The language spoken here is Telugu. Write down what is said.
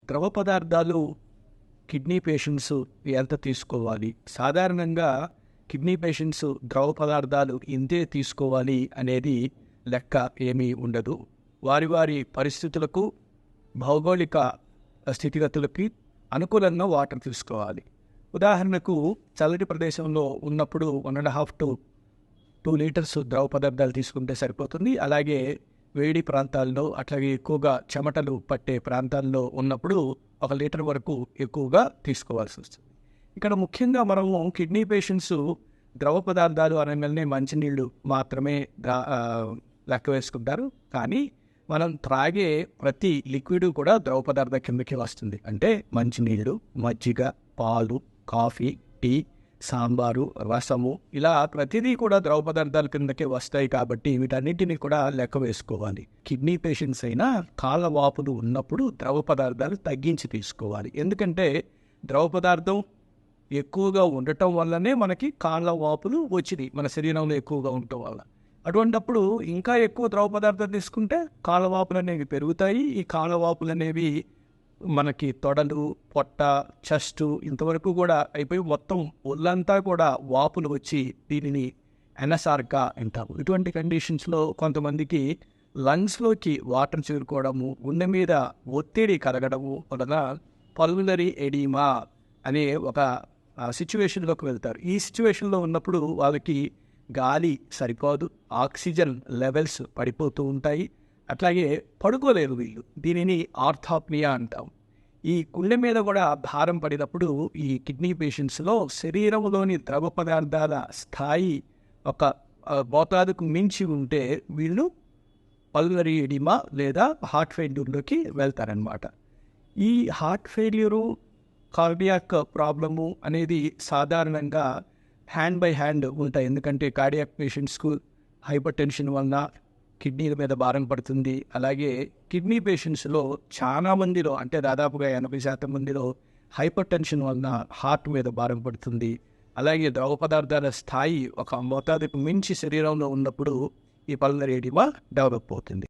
ద్రవ పదార్థాలు కిడ్నీ పేషెంట్స్ ఎంత తీసుకోవాలి? సాధారణంగా కిడ్నీ పేషెంట్స్ ద్రవ పదార్థాలు ఇంతే తీసుకోవాలి అనేది లెక్క ఏమీ ఉండదు. వారి వారి పరిస్థితులకు, భౌగోళిక స్థితిగతులకి అనుకూలంగా వాటర్ తీసుకోవాలి. ఉదాహరణకు చల్లటి ప్రదేశంలో ఉన్నప్పుడు 1.5 to 2 లీటర్స్ ద్రవ పదార్థాలు తీసుకుంటే సరిపోతుంది. అలాగే వేడి ప్రాంతాల్లో, అట్లాగే ఎక్కువగా చెమటలు పట్టే ప్రాంతాల్లో ఉన్నప్పుడు 1 లీటర్ వరకు ఎక్కువగా తీసుకోవాల్సి వస్తుంది. ఇక్కడ ముఖ్యంగా మనము కిడ్నీ పేషెంట్స్ ద్రవ పదార్థాలు అనగానే మంచినీళ్ళు మాత్రమే లెక్క వేసుకుంటారు. కానీ మనం త్రాగే ప్రతి లిక్విడ్ కూడా ద్రవ పదార్థం కిందకి వస్తుంది. అంటే మంచినీళ్ళు, మజ్జిగ, పాలు, కాఫీ, టీ, సాంబారు, రసము, ఇలా ప్రతిదీ కూడా ద్రవ పదార్థాల కిందకే వస్తాయి. కాబట్టి వీటన్నిటిని కూడా లెక్క వేసుకోవాలి. కిడ్నీ పేషెంట్స్ అయినా కాళ్ళ వాపులు ఉన్నప్పుడు ద్రవ పదార్థాలు తగ్గించి తీసుకోవాలి. ఎందుకంటే ద్రవ పదార్థం ఎక్కువగా ఉండటం వల్లనే మనకి కాళ్ళ వాపులు వచ్చినాయి, మన శరీరంలో ఎక్కువగా ఉండటం వల్ల. అటువంటప్పుడు ఇంకా ఎక్కువ ద్రవ పదార్థం తీసుకుంటే కాళ్ళ వాపులు అనేవి పెరుగుతాయి. ఈ కాళ్ళ వాపులు అనేవి మనకి తొడలు, పొట్ట, చెస్ట్ ఇంతవరకు కూడా అయిపోయి మొత్తం ఒళ్ళంతా కూడా వాపులు వచ్చి దీనిని ఎనసార్కా అంటాము. ఇటువంటి కండిషన్స్లో కొంతమందికి లంగ్స్లోకి వాటర్ చేరుకోవడము, గుండె మీద ఒత్తిడి కలగడము వలన పల్మనరీ ఎడిమా అనే ఒక సిచ్యువేషన్లోకి వెళ్తారు. ఈ సిచ్యువేషన్లో ఉన్నప్పుడు వాళ్ళకి గాలి సరిపోదు, ఆక్సిజన్ లెవెల్స్ పడిపోతూ ఉంటాయి. అట్లాగే పడుకోలేరు వీళ్ళు. దీనిని ఆర్థాప్నియా అంటాం. ఈ గుండె మీద కూడా భారం పడినప్పుడు ఈ కిడ్నీ పేషెంట్స్లో శరీరంలోని ద్రవ పదార్థాల స్థాయి ఒక మోతాదుకు మించి ఉంటే వీళ్ళు పల్మనరీ ఎడిమా లేదా హార్ట్ ఫెయిల్యూర్లోకి వెళ్తారనమాట. ఈ హార్ట్ ఫెయిల్యూరు, కార్డియాక్ ప్రాబ్లము అనేది సాధారణంగా హ్యాండ్ బై హ్యాండ్ ఉంటాయి. ఎందుకంటే కార్డియాక్ పేషెంట్స్కు హైపర్ టెన్షన్ వలన కిడ్నీల మీద భారం పడుతుంది. అలాగే కిడ్నీ పేషెంట్స్లో చాలా మందిలో, అంటే దాదాపుగా 80% మందిలో హైపర్ టెన్షన్ వలన హార్ట్ మీద భారం పడుతుంది. అలాగే ద్రవ పదార్థాల స్థాయి ఒక మోతాదుకు మించి శరీరంలో ఉన్నప్పుడు ఈ పల్మనరీ ఎడిమా డెవలప్ అవుతుంది.